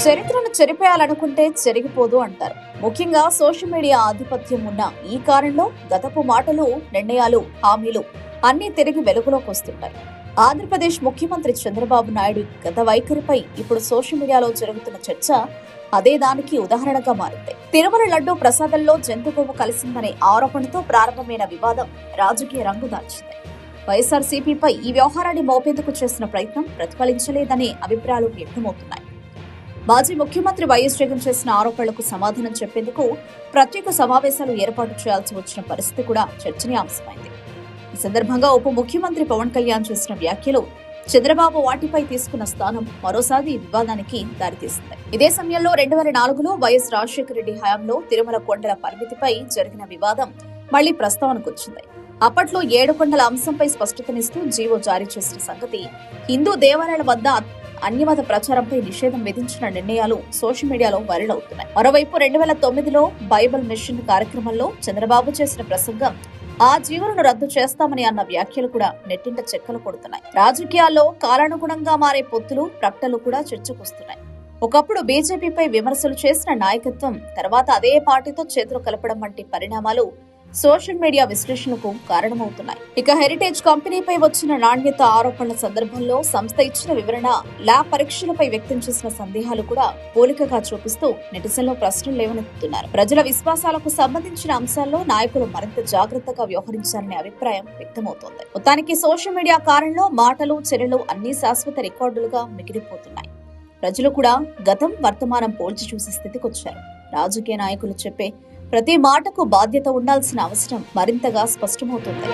చరిత్రను చెరిపేయాలనుకుంటే చెరిగిపోదు అంటారు. ముఖ్యంగా సోషల్ మీడియా ఆధిపత్యం ఉన్న ఈ కాలంలో గతపు మాటలు, నిర్ణయాలు, హామీలు అన్నీ తిరిగి వెలుగులోకి వస్తుంటాయి. ఆంధ్రప్రదేశ్ ముఖ్యమంత్రి చంద్రబాబు నాయుడు గత వైఖరిపై ఇప్పుడు సోషల్ మీడియాలో జరుగుతున్న చర్చ అదే దానికి ఉదాహరణగా మారింది. తిరుమల లడ్డూ ప్రసాదంలో జంతు కొవ్వు కలిసిందనే ఆరోపణతో ప్రారంభమైన వివాదం రాజకీయ రంగు దాల్చింది. వైఎస్ఆర్సీపీపై ఈ వ్యవహారాన్ని మోపేందుకు చేసిన ప్రయత్నం ప్రతిఫలించలేదనే అభిప్రాయాలు వ్యక్తమవుతున్నాయి. మాజీ ముఖ్యమంత్రి వైఎస్ జగన్ చేసిన ఆరోపణలకు సమాధానం చెప్పేందుకు ప్రత్యేక సమావేశాలు ఏర్పాటు చేయాల్సి వచ్చిన పరిస్థితి కూడా చర్చనీయాంశమైంది. ఈ సందర్భంగా ఉప ముఖ్యమంత్రి పవన్ కళ్యాణ్ చేసిన వ్యాఖ్యలు, చంద్రబాబు వాటిపై తీసుకున్న స్థానం మరోసారి వివాదానికి దారితీసింది. ఇదే సమయంలో 2004లో వైఎస్ రాజశేఖర రెడ్డి హయాంలో తిరుమల కొండల పరిమితిపై జరిగిన వివాదం మళ్లీ ప్రస్తావనకు వచ్చింది. అప్పట్లో 7 కొండల అంశంపై స్పష్టతనిస్తూ జీవో జారీ చేసిన సంగతి, హిందూ దేవాలయాల వద్ద అన్యమత ప్రచారంపై నిషేధం విధించిన నిర్ణయాలు సోషల్ మీడియాలో వైరల్ అవుతున్నాయి. మరోవైపు 2009లో బైబిల్ మిషన్ కార్యక్రమంలో చంద్రబాబు చేసిన ప్రసంగం, ఆ జీవులను రద్దు చేస్తామని అన్న వ్యాఖ్యలు కూడా నెట్టింట చెక్కలు కొడుతున్నాయి. రాజకీయాల్లో కాలానుగుణంగా మారే పొత్తులు, ప్రకటనలు కూడా చర్చకొస్తున్నాయి. ఒకప్పుడు బీజేపీపై విమర్శలు చేసిన నాయకత్వం తర్వాత అదే పార్టీతో చేతులు కలపడం వంటి పరిణామాలు సోషల్ మీడియా విశ్లేషణకు కారణమవుతున్నాయి. ఇక హెరిటేజ్ కంపెనీపై వచ్చిన నాణ్యత ఆరోపణల సందర్భంలో సంస్థ ఇచ్చిన వివరణ, ల్యాబ్ పరీక్షలపై వ్యక్తం చేసిన సందేహాలు కూడా పోలికగా చూపిస్తూ నెటిజన్లో ప్రశ్నలు లేవనెత్తుతున్నారు. ప్రజల విశ్వాసాలకు సంబంధించిన అంశాల్లో నాయకులు మరింత జాగ్రత్తగా వ్యవహరించాలనే అభిప్రాయం వ్యక్తమవుతోంది. మొత్తానికి సోషల్ మీడియా కాలంలో మాటలు, చర్యలు అన్ని శాశ్వత రికార్డులుగా మిగిలిపోతున్నాయి. ప్రజలు కూడా గతం, వర్తమానం పోల్చి చూసే స్థితికొచ్చారు. రాజకీయ నాయకులు చెప్పే ప్రతి మాటకు బాధ్యత ఉండాల్సిన అవసరం మరింతగా స్పష్టమవుతుంది.